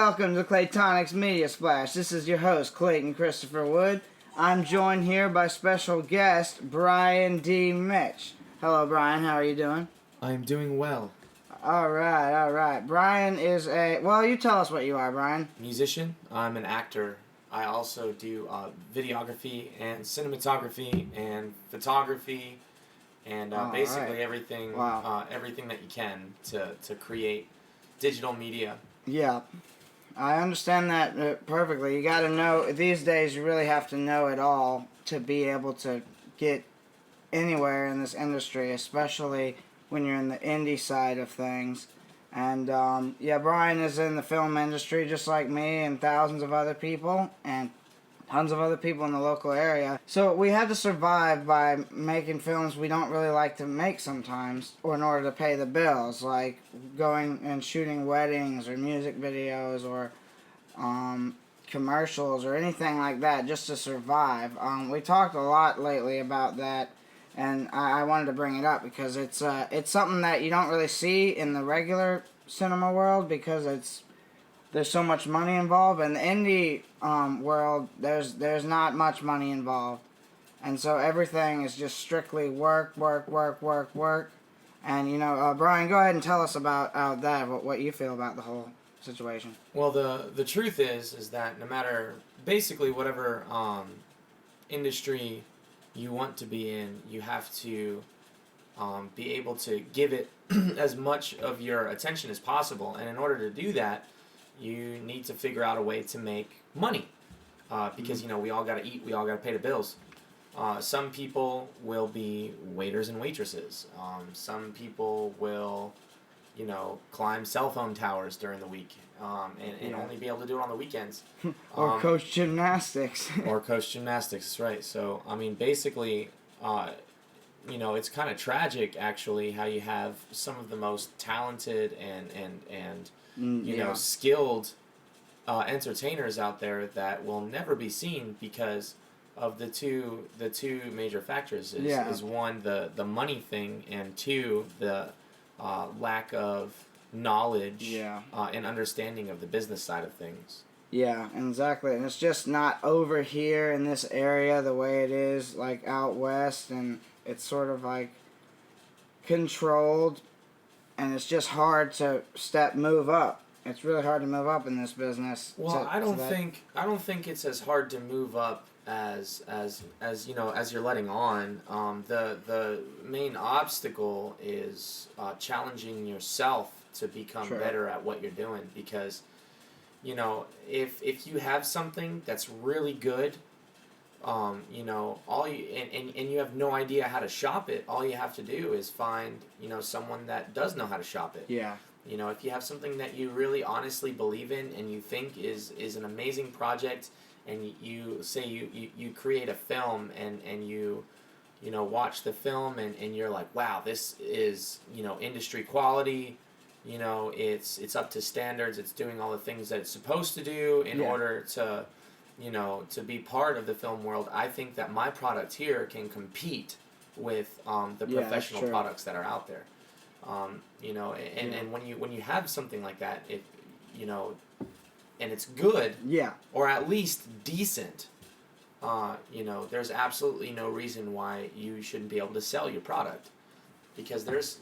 welcome to Claytonix Media Splash. This is your host, Clayton Christopher Wood. I'm joined here by special guest, Brian D. Mitch. Hello, Brian. How are you doing? I'm doing well. All right. Brian is well, you tell us what you are, Brian. Musician. I'm an actor. I also do videography and cinematography and photography and basically everything. Wow. Everything that you can to create digital media. Yeah, I understand that perfectly. You got to know, these days you really have to know it all to be able to get anywhere in this industry, especially when you're in the indie side of things. And Brian is in the film industry just like me and thousands of other people and tons of other people in the local area. So we had to survive by making films we don't really like to make sometimes, or in order to pay the bills, like going and shooting weddings or music videos or commercials or anything like that just to survive. We talked a lot lately about that, and I wanted to bring it up because it's something that you don't really see in the regular cinema world because there's so much money involved. In the indie world, there's not much money involved, and so everything is just strictly work. And Brian, go ahead and tell us about that. What you feel about the whole situation. Well, the truth is that no matter basically whatever industry you want to be in, you have to be able to give it as much of your attention as possible, and in order to do that, you need to figure out a way to make money because we all got to eat, we all got to pay the bills. Some people will be waiters and waitresses. Some people will climb cell phone towers during the week and only be able to do it on the weekends. Or coach gymnastics. Or coach gymnastics, that's right. So basically it's kind of tragic actually how you have some of the most talented and skilled entertainers out there that will never be seen because of the two major factors is one, the money thing, and two, the lack of knowledge and understanding of the business side of things. Yeah, exactly. And it's just not over here in this area the way it is like out west, and it's sort of like controlled, and it's just hard to move up. It's really hard to move up in this business. Well, I don't think it's as hard to move up as you're letting on. The main obstacle is challenging yourself to become better at what you're doing, because if you have something that's really good, all you and you have no idea how to shop it, all you have to do is find someone that does know how to shop it. Yeah. If you have something that you really honestly believe in and you think is an amazing project, and you say you create a film and you watch the film and you're like, wow, this is industry quality, it's up to standards, it's doing all the things that it's supposed to do in order to to be part of the film world. I think that my product here can compete with the professional products that are out there. And when you have something like that, it and it's good, or at least decent, there's absolutely no reason why you shouldn't be able to sell your product, because there's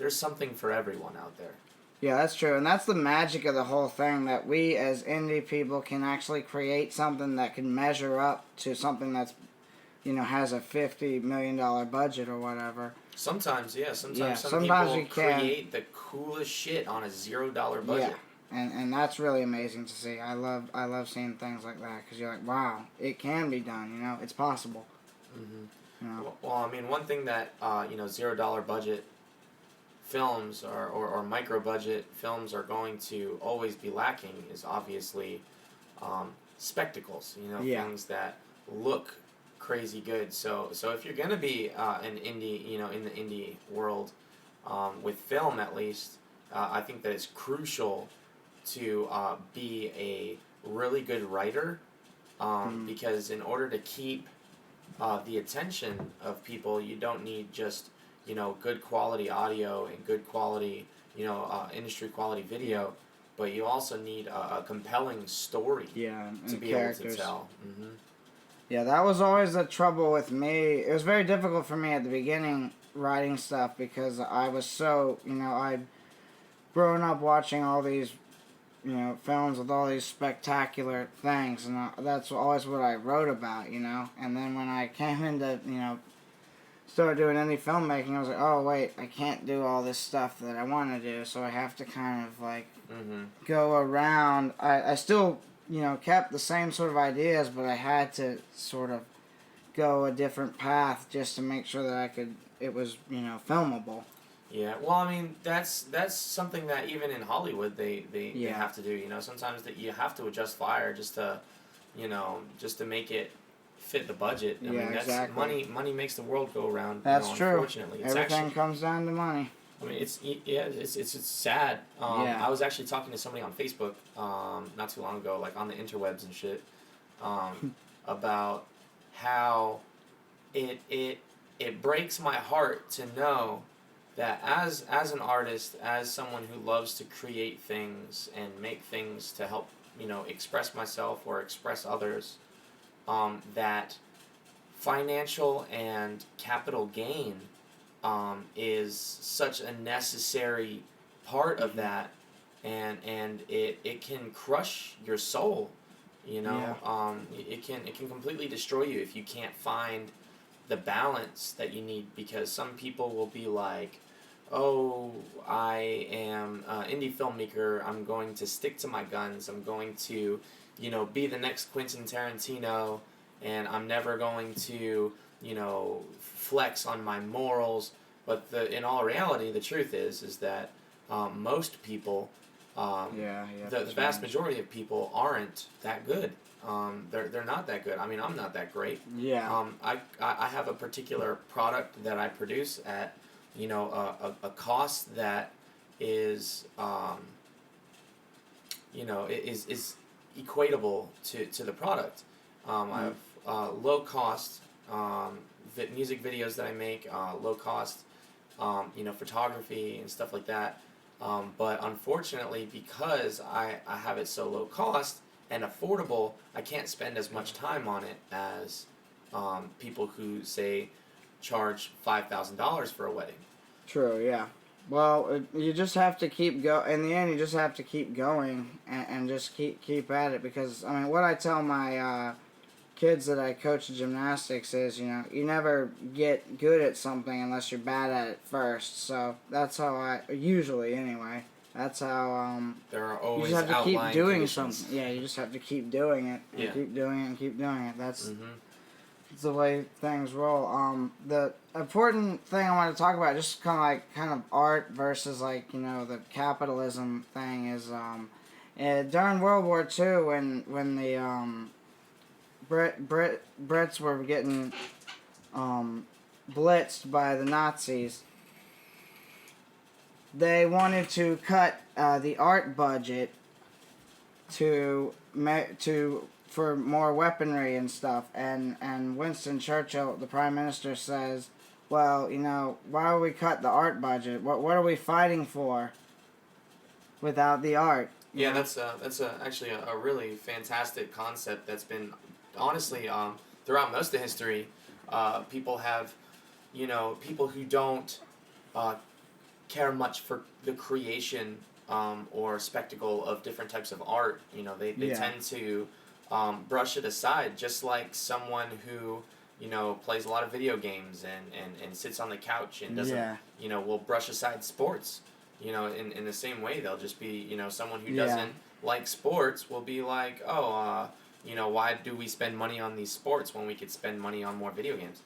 something for everyone out there. Yeah, that's true, and that's the magic of the whole thing, that we as indie people can actually create something that can measure up to something that's has a $50 million budget or whatever. Sometimes some people create the coolest shit on a $0 budget. Yeah, and that's really amazing to see. I love seeing things like that, because you're like, wow, it can be done. It's possible. Mm-hmm. Well, I mean, one thing that $0 budget films or micro budget films are going to always be lacking is obviously spectacles. Things that look crazy good. So if you're gonna be an indie, in the indie world, with film at least, I think that it's crucial to be a really good writer, because in order to keep the attention of people, you don't need just good quality audio and good quality industry quality video. but you also need a compelling story Yeah, to and be characters. able to tell. Mm-hmm. Yeah, that was always the trouble with me. It was very difficult for me at the beginning writing stuff because I was so, I'd grown up watching all these, films with all these spectacular things, and that's always what I wrote about, And then when I came into, started doing indie filmmaking, I was like, oh, wait, I can't do all this stuff that I want to do, so I have to kind of, like, go around. I still, kept the same sort of ideas, but I had to sort of go a different path just to make sure that it was, filmable. Yeah, well, I mean, that's something that even in Hollywood they have to do. You know, sometimes that you have to adjust fire just to, just to make it fit the budget. I mean, that's exactly. money makes the world go around. That's true. Unfortunately, Everything comes down to money. I mean, it's sad. I was actually talking to somebody on Facebook not too long ago, like on the interwebs and shit, about how it breaks my heart to know that as an artist, as someone who loves to create things and make things to help, express myself or express others, that financial and capital gain is such a necessary part of that, and it can crush your soul, it can completely destroy you if you can't find the balance that you need, because some people will be like, oh, I am an indie filmmaker, I'm going to stick to my guns, I'm going to, be the next Quentin Tarantino, and I'm never going to, flex on my morals. But in all reality, the truth is that most people, the vast majority of people aren't that good. They're not that good. I mean, I'm not that great. Yeah. I have a particular product that I produce at, a cost that is, is equatable to the product. I have low cost music videos that I make, low cost, photography and stuff like that. But unfortunately, because I have it so low cost and affordable, I can't spend as much time on it as people who, say, charge $5,000 for a wedding. True, yeah. Well, you just have to keep in the end, you just have to keep going and just keep at it, because, I mean, what I tell my kids that I coach gymnastics is, you never get good at something unless you're bad at it first. So that's how usually anyway, that's how, there are always you just have to keep doing conditions. something. Yeah, you just have to keep doing it, and keep doing it, and keep doing it. That's the way things roll. The important thing I want to talk about, just kind of art versus, like, the capitalism thing, is during World War II, when the Brits were getting blitzed by the Nazis, they wanted to cut the art budget for more weaponry and stuff, and Winston Churchill, the Prime Minister, says, well, why would we cut the art budget? What are we fighting for without the art? Yeah, that's actually a really fantastic concept that's been, honestly, throughout most of history, people have, people who don't care much for the creation or spectacle of different types of art, they tend to brush it aside, just like someone who, plays a lot of video games and sits on the couch and doesn't, will brush aside sports. In the same way, they'll just be, someone who doesn't like sports will be like, oh, why do we spend money on these sports when we could spend money on more video games?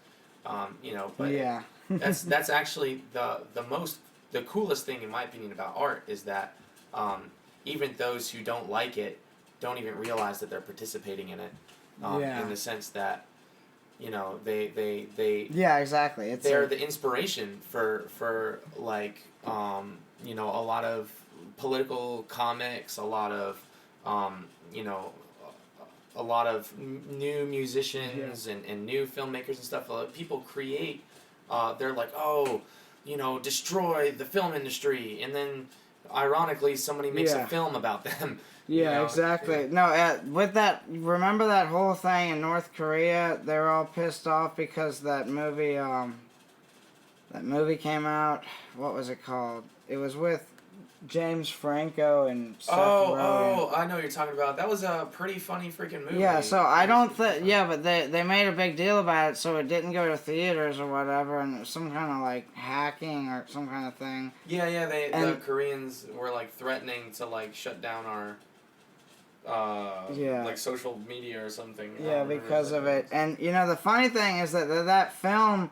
But that's actually the coolest thing, in my opinion, about art, is that even those who don't like it don't even realize that they're participating in it, in the sense that, they exactly. They're the inspiration for like, a lot of political comics, a lot of, a lot of new musicians and new filmmakers and stuff. People create, they're like, oh, destroy the film industry, and then ironically, somebody makes Yeah. a film about them. Yeah, know? exactly. No, with that, remember that whole thing in North Korea? They were all pissed off because that movie came out. What was it called? It was with James Franco and Seth Rogen. I know what you're talking about. That was a pretty funny freaking movie. Yeah, so I don't think... Yeah, but they made a big deal about it, so it didn't go to theaters or whatever, and it was some kind of, like, hacking or some kind of thing. Yeah, the Koreans were, like, threatening to, like, shut down our... like social media or something. Yeah, because of it. And you know, the funny thing is that film,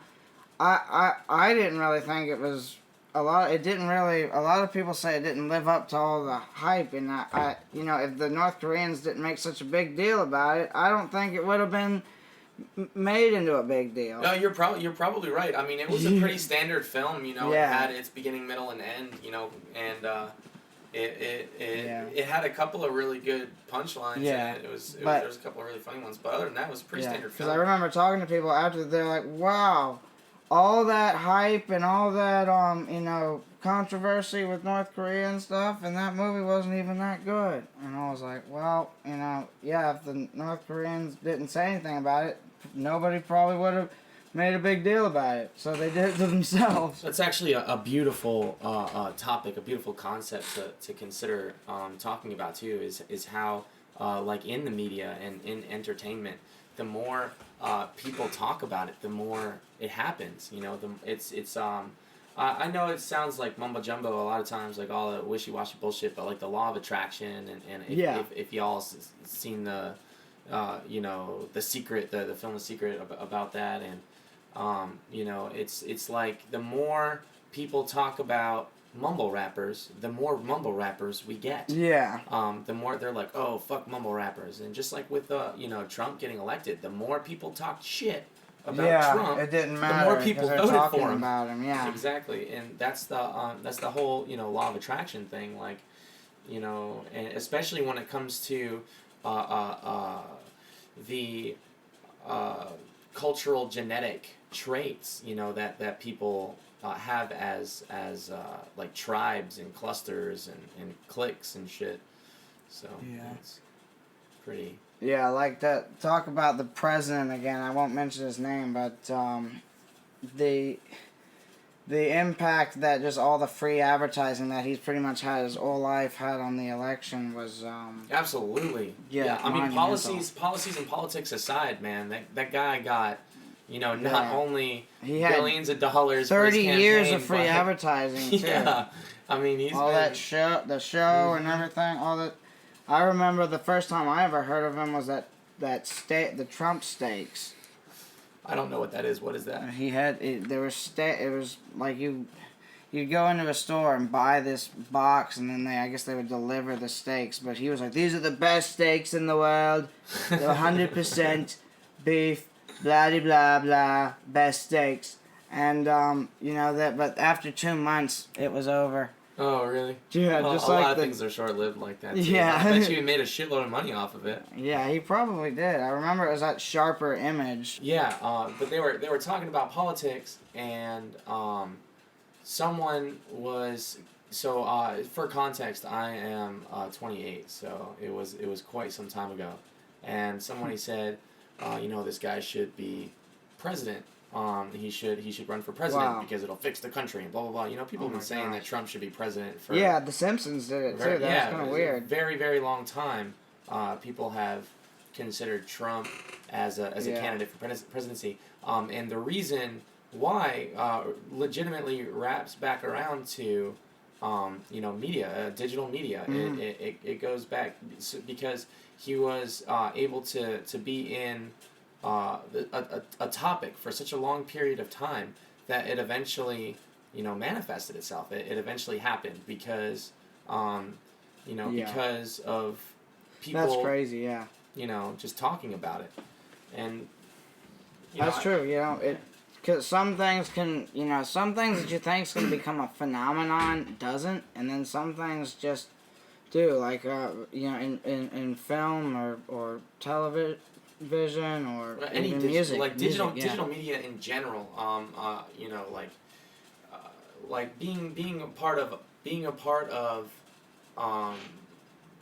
I didn't really think it was a lot. It didn't really. A lot of people say it didn't live up to all the hype. And I you know, if the North Koreans didn't make such a big deal about it, I don't think it would have been made into a big deal. No, you're probably right. I mean, it was a pretty standard film. You know, Yeah. It had its beginning, middle, and end. You know, and it had a couple of really good punchlines. Yeah, And there was a couple of really funny ones, but other than that, it was a pretty standard Because film. I remember talking to people after, they're like, "Wow, all that hype and all that you know, controversy with North Korea and stuff, and that movie wasn't even that good." And I was like, "Well, you know, yeah, if the North Koreans didn't say anything about it, nobody probably would have made a big deal about it. So they did it to themselves." That's actually a beautiful topic, a beautiful concept to consider talking about too. Is how like in the media and in entertainment, the more people talk about it, the more it happens. You know, I know it sounds like mumbo jumbo a lot of times, like all the wishy washy bullshit, but like the law of attraction and if y'all seen the you know, The Secret, the film The Secret about that, and you know, it's like the more people talk about mumble rappers, the more mumble rappers we get. Yeah. The more they're like, oh, fuck mumble rappers. And just like with you know, Trump getting elected, the more people talk shit about Trump, it didn't matter. the more people they're voted talking for him. about him. Yeah. Exactly. And that's the whole, you know, law of attraction thing, like, you know, and especially when it comes to the cultural genetic traits, you know, that people have as like tribes and clusters and cliques and shit. So it's pretty. Yeah, like that. Talk about the president again. I won't mention his name, but the impact that just all the free advertising that he's pretty much had his whole life had on the election was Absolutely. Yeah. I mean, policies and politics aside, man, that guy got, you know, not only he had billions of dollars, 30 for his years campaign, of free but, advertising too. Yeah. I mean, he's all been, that the show and everything, all that. I remember the first time I ever heard of him was the Trump steaks. I don't know what that is. What is that? He had it was like you'd go into a store and buy this box, and then I guess they would deliver the steaks. But he was like, "These are the best steaks in the world. They're 100% beef, blah de blah blah, best steaks." And you know that. But after 2 months, it was over. Oh, really? Yeah, well, just a like lot of things are short-lived like that, too. Yeah. I bet you he made a shitload of money off of it. Yeah, he probably did. I remember it was that Sharper Image. Yeah, but they were talking about politics, and someone was... So, for context, I am 28, so it was quite some time ago. And somebody said, you know, this guy should be president. He should run for president because it'll fix the country and blah blah blah. You know, people have been saying that Trump should be president for the Simpsons did it too. That was kind of weird. Very very long time. People have considered Trump as a candidate for presidency. And the reason why legitimately wraps back around to you know, media, digital media. It goes back because he was able to be in a topic for such a long period of time that it eventually, you know, manifested itself. It eventually happened because, you know, because of people. That's crazy, yeah. You know, just talking about it, and. That's true. You know, because some things can, you know, some things that you think is going to become a phenomenon doesn't, and then some things just do, like you know, in film or television. Vision or any even music, like digital media in general. You know, like being a part of being a part of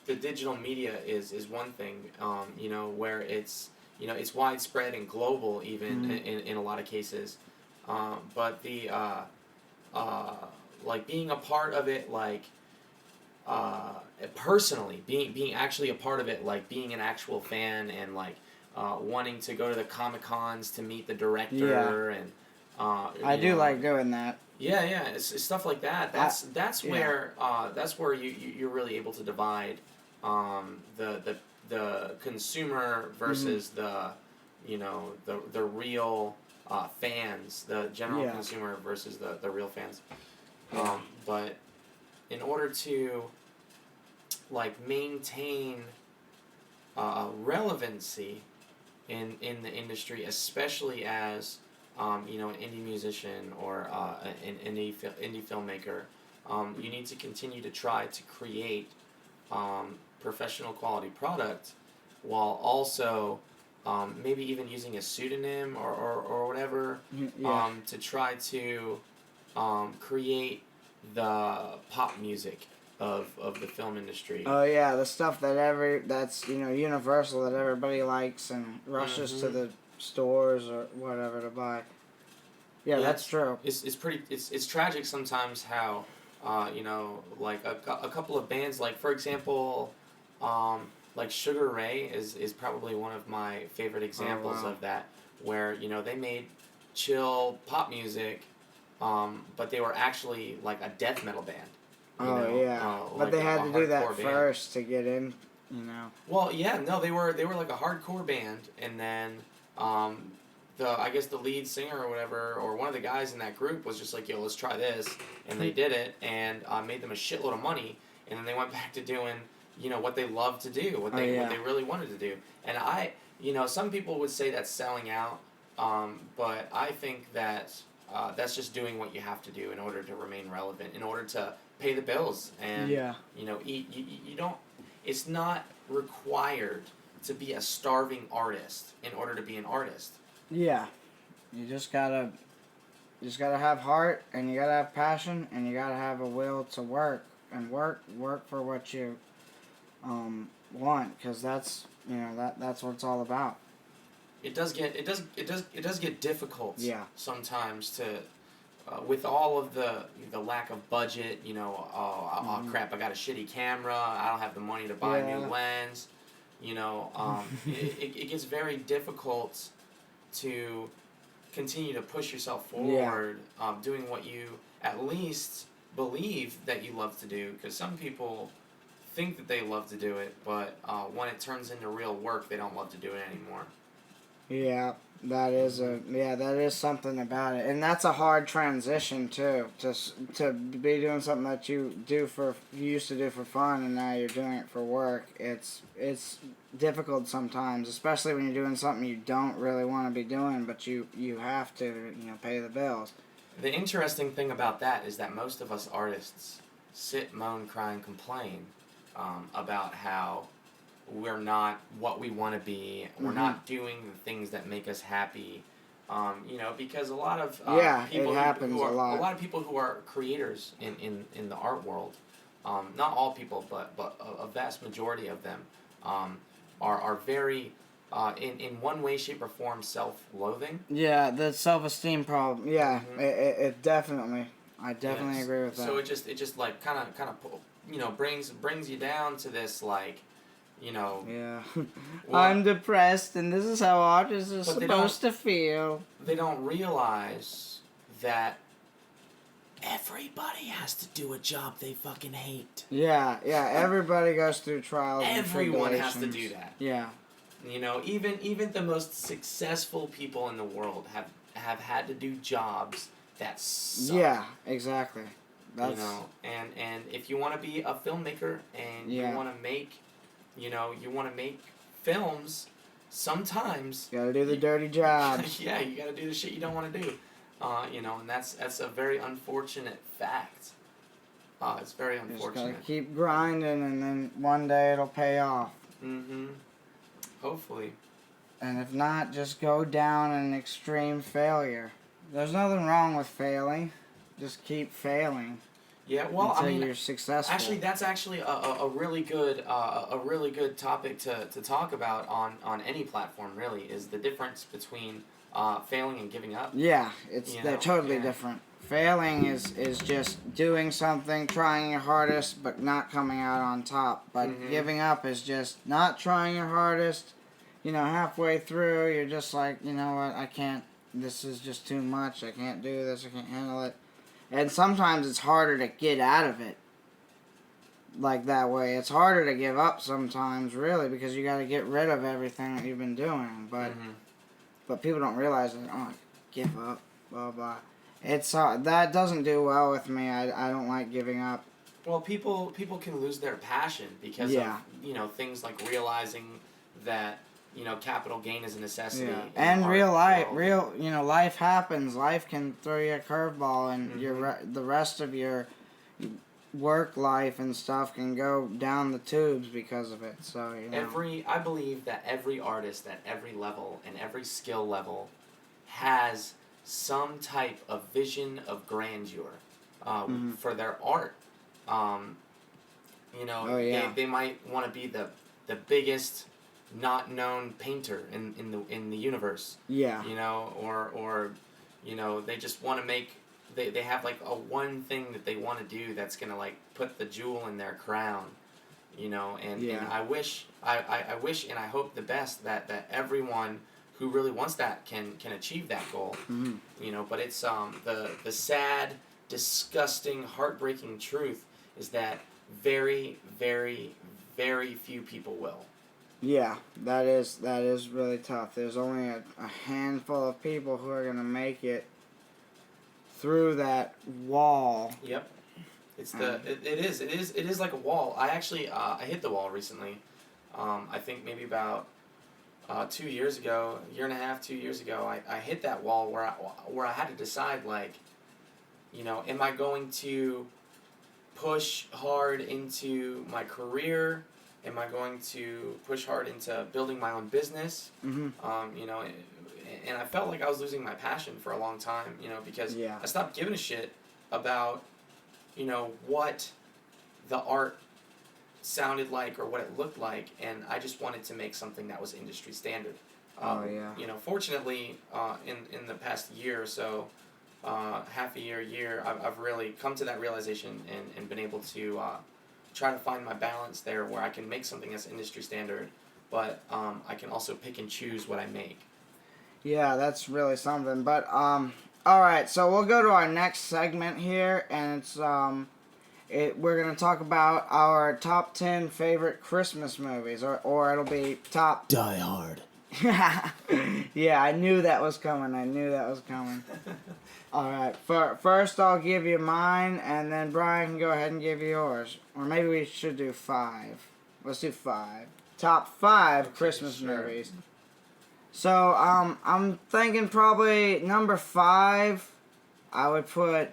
the digital media is one thing, where it's widespread and global even in a lot of cases, but the like being a part of it, like personally being actually a part of it, like being an actual fan and like wanting to go to the Comic-Cons to meet the director and I do like doing that. Yeah, it's stuff like that. That's where you're really able to divide the consumer versus the real fans, the general consumer versus the real fans. But in order to like maintain relevancy in the industry, especially as an indie musician or an indie filmmaker, you need to continue to try to create professional quality product while also maybe even using a pseudonym or whatever to try to create the pop music of the film industry. Oh yeah, the stuff that's universal, that everybody likes and rushes to the stores or whatever to buy. Yeah, that's true. It's tragic sometimes how like a couple of bands, like for example, like Sugar Ray is probably one of my favorite examples of that, where they made chill pop music, but they were actually like a death metal band. But like they had to do that band. first to get in, Well, yeah, no, they were like a hardcore band, and then I guess the lead singer or whatever, or one of the guys in that group was just like, yo, let's try this, and they did it, and made them a shitload of money, and then they went back to doing what they loved to do, what they really wanted to do, and some people would say that's selling out, but I think that that's just doing what you have to do in order to remain relevant, in order to pay the bills, and eat. You don't. It's not required to be a starving artist in order to be an artist. Yeah, you just gotta have heart, and you gotta have passion, and you gotta have a will to work for what you want, because that's that's what it's all about. It does get difficult. Yeah. Sometimes to. With all of the lack of budget, oh crap, I got a shitty camera, I don't have the money to buy a new lens, it gets very difficult to continue to push yourself forward, doing what you at least believe that you love to do, because some people think that they love to do it, but when it turns into real work, they don't love to do it anymore. Yeah. That is something about it, and that's a hard transition too. To be doing something that you used to do for fun, and now you're doing it for work. It's difficult sometimes, especially when you're doing something you don't really want to be doing, but you have to pay the bills. The interesting thing about that is that most of us artists sit, moan, cry, and complain about how we're not what we want to be. We're not doing the things that make us happy. Because a lot of people it happens who are, a lot. A lot of people who are creators in the art world, not all people, but a vast majority of them, are very in one way, shape, or form self-loathing. Yeah, the self-esteem problem. Yeah, it definitely. I definitely agree with that. So it just like kind of brings you down to this like. Yeah. I'm depressed, and this is how artists are supposed to feel. They don't realize that everybody has to do a job they fucking hate. Yeah, everybody goes through trials and tribulations. Everyone has to do that. Yeah. Even the most successful people in the world have had to do jobs that suck. Yeah, exactly. That's... and if you want to be a filmmaker and you want to make you want to make films, sometimes... You gotta do the dirty jobs. Yeah, you gotta do the shit you don't want to do. And that's a very unfortunate fact. It's very unfortunate. Just gotta keep grinding, and then one day it'll pay off. Mm-hmm. Hopefully. And if not, just go down in extreme failure. There's nothing wrong with failing. Just keep failing. Yeah, well, until I mean, you're successful. actually, that's actually a really good topic to talk about on any platform. Really, is the difference between failing and giving up. Yeah, they're Know? totally Yeah. different. Failing is just doing something, trying your hardest, but not coming out on top. But giving up is just not trying your hardest. Halfway through, you're just like, you know what, I can't. This is just too much. I can't do this. I can't handle it. And sometimes it's harder to get out of it. Like that way, it's harder to give up sometimes, really, because you got to get rid of everything that you've been doing. But people don't realize that. Oh, give up, blah blah. It's that doesn't do well with me. I don't like giving up. Well, people can lose their passion because of things like realizing that capital gain is a necessity. Yeah. And life happens. Life can throw you a curveball, and the rest of your work life and stuff can go down the tubes because of it. So I believe that every artist at every level and every skill level has some type of vision of grandeur for their art. They might want to be the biggest not known painter in the universe. Yeah. Or they just want to make. They have like a one thing that they want to do that's gonna like put the jewel in their crown, and I wish and I hope the best that everyone who really wants that can achieve that goal, but it's the sad, disgusting, heartbreaking truth is that very, very, very few people will. Yeah, that is really tough. There's only a handful of people who are gonna make it through that wall. Yep. It's it is like a wall. I actually I hit the wall recently. I think maybe about 2 years ago, a year and a half, 2 years ago, I hit that wall where I had to decide, like, am I going to push hard into my career? Am I going to push hard into building my own business? And I felt like I was losing my passion for a long time, because I stopped giving a shit about, what the art sounded like or what it looked like, and I just wanted to make something that was industry standard. Fortunately, in the past year or so, half a year, I've really come to that realization and been able to try to find my balance there where I can make something that's industry standard, but I can also pick and choose what I make. Yeah, that's really something. But alright, so we'll go to our next segment here, and it's we're gonna talk about our top 10 favorite Christmas movies, or it'll be top Die Hard. Yeah, I knew that was coming. Alright, first I'll give you mine, and then Brian can go ahead and give you yours. Or maybe we should do 5. Let's do 5. Top 5 Christmas movies. So, I'm thinking probably number 5, I would put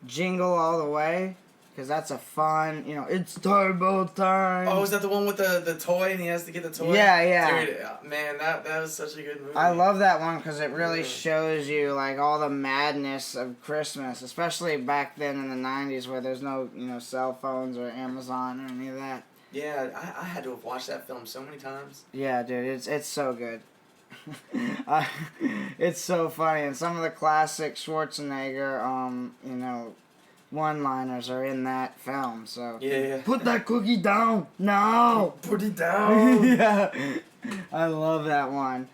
Jingle All the Way, because that's a fun, it's turbo time. Oh, is that the one with the toy and he has to get the toy? Yeah. Dude, man, that was such a good movie. I love that one because it really shows you, like, all the madness of Christmas, especially back then in the 90s where there's no, cell phones or Amazon or any of that. Yeah, I had to have watched that film so many times. Yeah, dude, it's so good. It's so funny, and some of the classic Schwarzenegger, one-liners are in that film. So yeah. Put that cookie down, no. Put it down. Yeah, I love that one.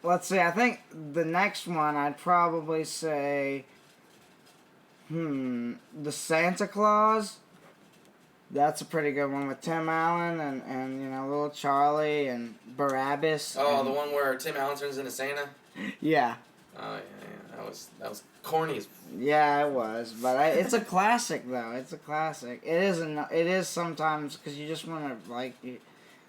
Let's see. I think the next one I'd probably say, the Santa Claus. That's a pretty good one with Tim Allen and little Charlie and Barabbas. Oh, the one where Tim Allen turns into Santa? Yeah. Oh, yeah. That was corny as... Yeah, it was. But it's a classic, though. It's a classic. It is sometimes, because you just want to, like...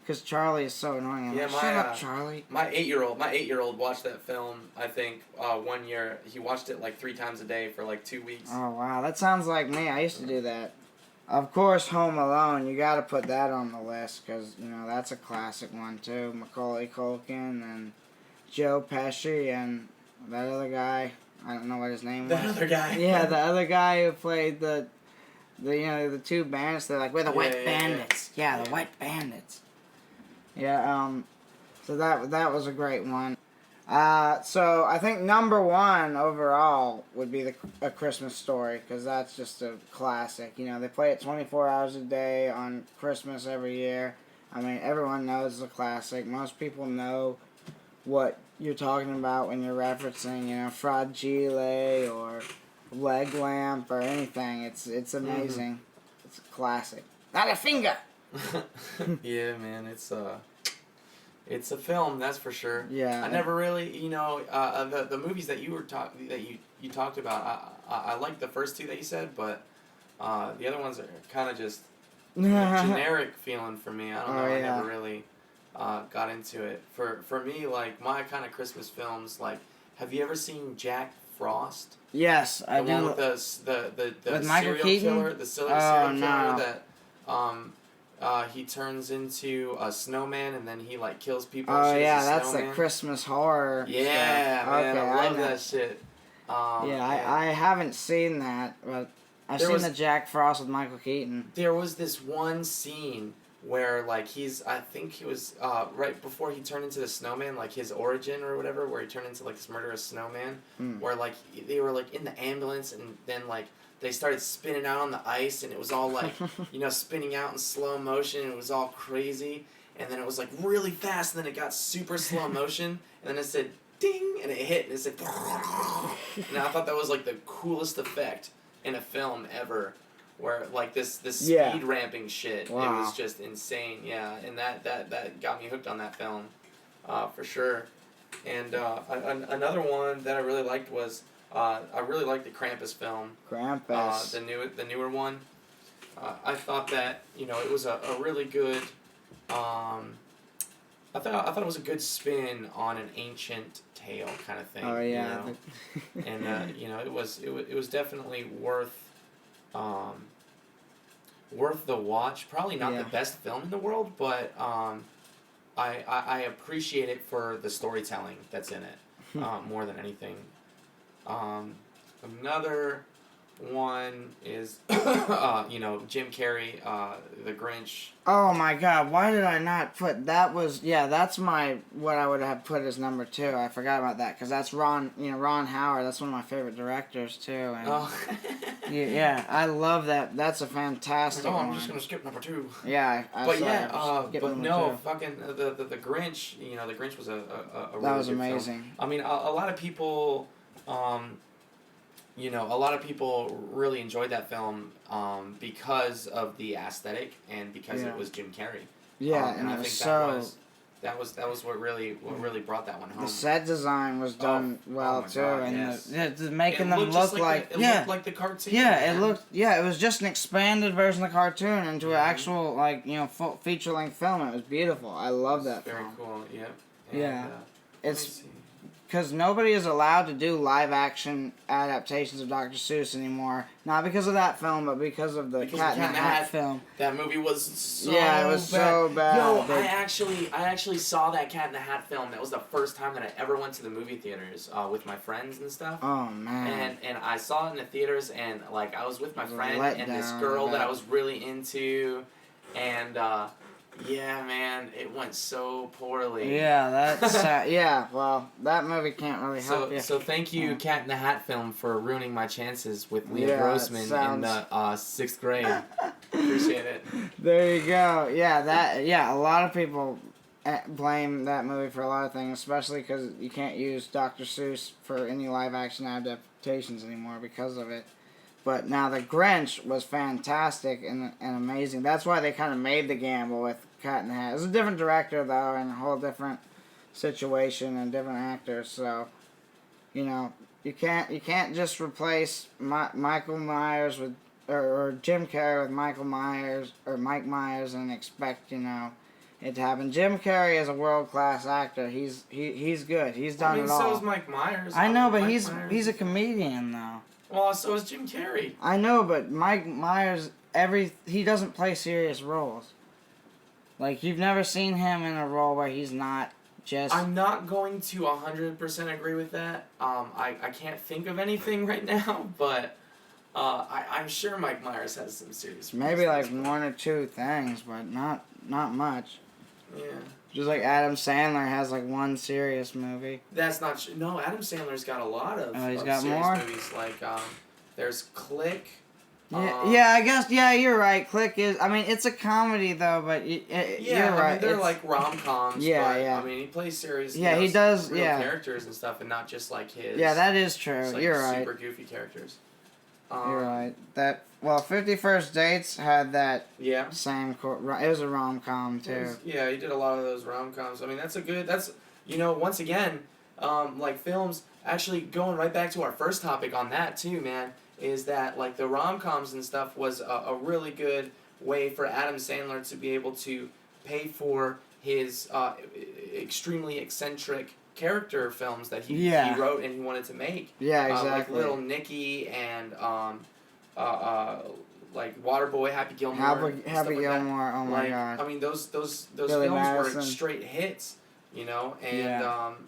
Because Charlie is so annoying. Yeah, Shut up, Charlie. My 8-year-old watched that film, I think, 1 year. He watched it, like, 3 times a day for, like, 2 weeks. Oh, wow. That sounds like me. I used to do that. Of course, Home Alone. You got to put that on the list because that's a classic one too. Macaulay Culkin and Joe Pesci and that other guy. I don't know what his name The was. other guy. Yeah, the other guy who played the the two bandits. They're like, we're the White Bandits. Yeah, the White Bandits. Yeah. So that was a great one. So I think number one overall would be A Christmas Story, because that's just a classic. You know, they play it 24 hours a day on Christmas every year. I mean, everyone knows it's a classic. Most people know what you're talking about when you're referencing, you know, Fragile or Leg Lamp or anything. It's amazing. Mm-hmm. It's a classic. Not a finger. Yeah, man, it's a film, that's for sure. Yeah. I never really, you know, the movies that you talked about. I like the first two that you said, but the other ones are kind of just generic feeling for me. I don't know. I never really got into it. For me, like my kind of Christmas films, like, have you ever seen Jack Frost? Yes, I do. The one with the with Michael serial Keaton? killer, the serial killer that he turns into a snowman and then he like kills people. Oh yeah, that's snowman. the Christmas horror. Yeah, stuff. man, Okay, I love that shit. I haven't seen that, but I've seen the Jack Frost with Michael Keaton. There was this one scene where like I think he was right before he turned into the snowman, like his origin or whatever, where he turned into like this murderous snowman, where like they were like in the ambulance and then like they started spinning out on the ice and it was all like, you know, spinning out in slow motion and it was all crazy, and then it was like really fast and then it got super slow motion and then it said ding and it hit and it said and I thought that was like the coolest effect in a film ever. Where like this speed ramping shit, wow. It was just insane, yeah, and that got me hooked on that film, for sure. And another one that I really liked was I really liked the Krampus film. Krampus. The newer one. I thought that, you know, it was a really good. I thought it was a good spin on an ancient tale kind of thing. Oh yeah. You know? And you know, it was definitely worth the watch. Probably not the best film in the world, but I appreciate it for the storytelling that's in it more than anything. Another one is you know, Jim Carrey, the Grinch. Oh my God! Why did I not put that? That's what I would have put as number 2. I forgot about that because that's Ron Howard. That's one of my favorite directors too. And yeah, I love that. That's a fantastic one. I'm just gonna skip number 2. Yeah, but no, fucking the Grinch. You know, the Grinch was a really that was good amazing. Film. I mean, a lot of people. You know, a lot of people really enjoyed that film because of the aesthetic and because it was Jim Carrey. Yeah, and I think that was what really brought that one home. The set design was done well too, God, and making them look like it looked like the cartoon. Yeah, it was just an expanded version of the cartoon into an actual full feature length film. It was beautiful. I love that. Very film. cool. Yeah. And, it's. Because nobody is allowed to do live-action adaptations of Dr. Seuss anymore. Not because of that film, but because of the Cat in the Hat film. That movie was so it was so bad. Yo, I actually saw that Cat in the Hat film. That was the first time that I ever went to the movie theaters with my friends and stuff. Oh, man. And I saw it in the theaters, and like I was with my friend and this girl that I was really into, and yeah, man, it went so poorly. Yeah, that's yeah. Well, that movie can't really help you. So thank you, Cat in the Hat film, for ruining my chances with Leah Grossman in the 6th grade. Appreciate it. There you go. Yeah, a lot of people blame that movie for a lot of things, especially because you can't use Dr. Seuss for any live action adaptations anymore because of it. But now the Grinch was fantastic and amazing. That's why they kind of made the gamble with Cat in the Hat. It was a different director though, and a whole different situation and different actors. So, you know, you can't just replace Michael Myers with or Jim Carrey with Michael Myers or Mike Myers and expect it to happen. Jim Carrey is a world-class actor. He's good. He's done it all. So is Mike Myers. I know, but he's a comedian though. Well, so is Jim Carrey. I know, but Mike Myers, he doesn't play serious roles. Like, you've never seen him in a role where he's not Just I'm not going to 100% agree with that. I can't think of anything right now, but I'm sure Mike Myers has some serious maybe like reasons. one or two things, but not much. Yeah. Just like Adam Sandler has like one serious movie. That's not true. No, Adam Sandler's got a lot of, Oh, he's of got serious more? movies. Like, there's Click. Yeah, I guess. Yeah, you're right. Click is. I mean, it's a comedy though, but you're Yeah, right. I mean, they're it's, like rom-coms, Yeah, but, yeah. I mean, he plays serious, Yeah, he does, real yeah. characters and stuff, and not just, like, his... Yeah, that is true. just, like, You're right. super goofy characters. You're right. That 50 First Dates had that Yeah. same. It was a rom com too. Yeah, he did a lot of those rom-coms. I mean, that's, once again, like, films, actually, going right back to our first topic on that, too, man, is that, like, the rom-coms and stuff was a really good way for Adam Sandler to be able to pay for his extremely eccentric character films that he wrote and he wanted to make. Yeah, exactly. Like Little Nicky and like Waterboy, Happy Gilmore. Happy Gilmore. Oh my god. I mean, those Billy films Madison. were straight hits, and and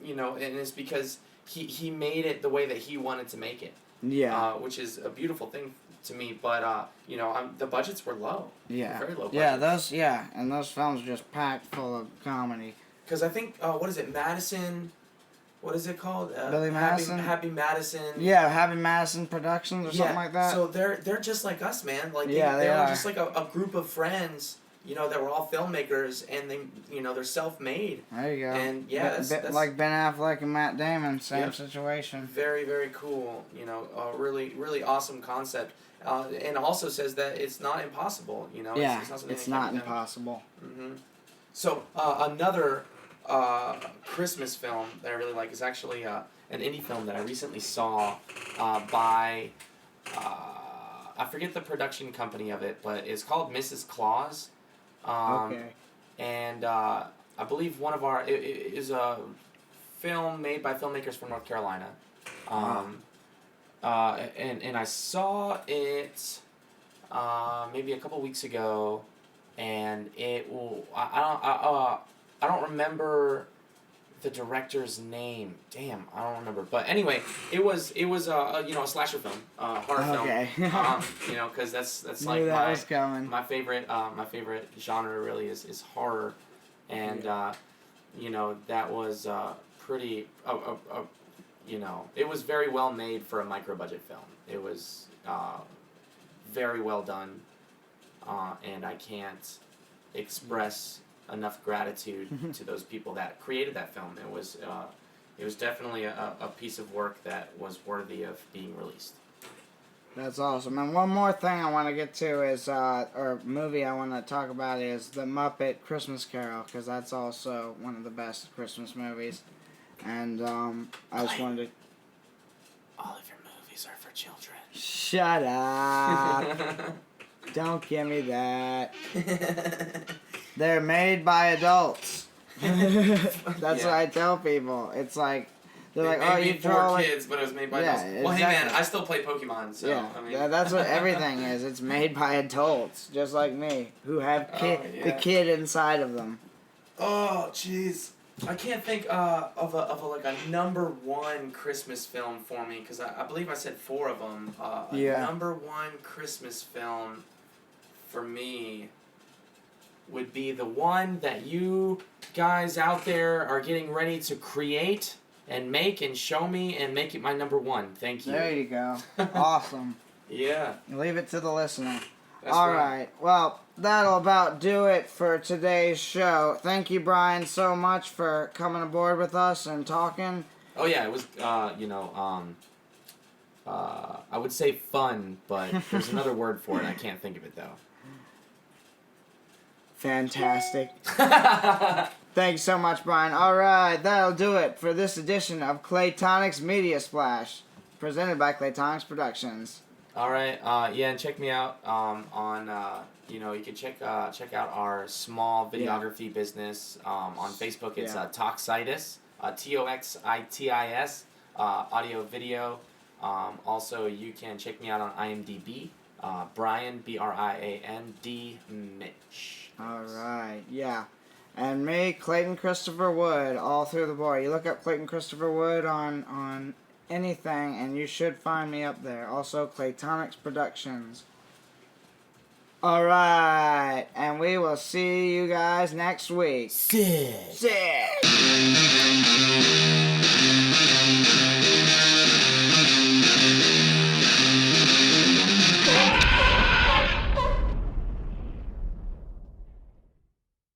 it's because he made it the way that he wanted to make it. Yeah. Which is a beautiful thing to me, but the budgets were low. Yeah. Very low budgets. budgets. And those films are just packed full of comedy. Because I think what is it, Madison? What is it called? Billy Madison. Happy Madison. Yeah, Happy Madison Productions or something like that. So they're just like us, man. Like they are were just like a group of friends, that were all filmmakers, and they're self-made. There you go. And that's like Ben Affleck and Matt Damon, same situation. Very, very cool. A really, really awesome concept. And also says that it's not impossible. Yeah, it's not impossible. Mm-hmm. So another Christmas film that I really like is actually an indie film that I recently saw by I forget the production company of it, but it's called Mrs. Claus. Okay. And I believe it is a film made by filmmakers from North Carolina. And I saw it maybe a couple weeks ago, and I don't remember the director's name. Damn, I don't remember. But anyway, it was a slasher film, horror film. Okay. Because that's Knew like that was coming. my favorite genre really is horror, and that was pretty it was very well made for a micro budget film. It was very well done, and I can't express enough gratitude to those people that created that film. It was definitely a piece of work that was worthy of being released. That's awesome. And one more thing I want to get to is, or movie I want to talk about is The Muppet Christmas Carol, because that's also one of the best Christmas movies. And I just wanted to... All of your movies are for children. Shut up. Don't give me that. They're made by adults. That's what I tell people. It's like, they're like, oh, you draw for kids, but it was made by adults. Well, exactly. hey man, I still play Pokemon, so yeah, I mean. that's what everything is. It's made by adults, just like me, who have the kid inside of them. Oh, jeez. I can't think of a number one Christmas film for me, because I believe I said 4 of them. Number one Christmas film for me would be the one that you guys out there are getting ready to create and make and show me and make it my number one. Thank you. There you go. Awesome. Yeah. Leave it to the listener. That's All right. right. Well, that'll about do it for today's show. Thank you, Brian, so much for coming aboard with us and talking. Oh yeah, it was I would say fun, but there's another word for it. I can't think of it though. Fantastic. Thanks so much, Brian. All right, that'll do it for this edition of Claytonix Media Splash, presented by Claytonix Productions. All right, and check me out on you can check out our small videography business on Facebook. It's Toxitis, Toxitis, audio video. Also, you can check me out on IMDb, Brian, Brian, Mitch. All right, yeah. And me, Clayton Christopher Wood, all through the board. You look up Clayton Christopher Wood on anything, and you should find me up there. Also, Claytonix Productions. Alright, and we will see you guys next week. Sick. Sick!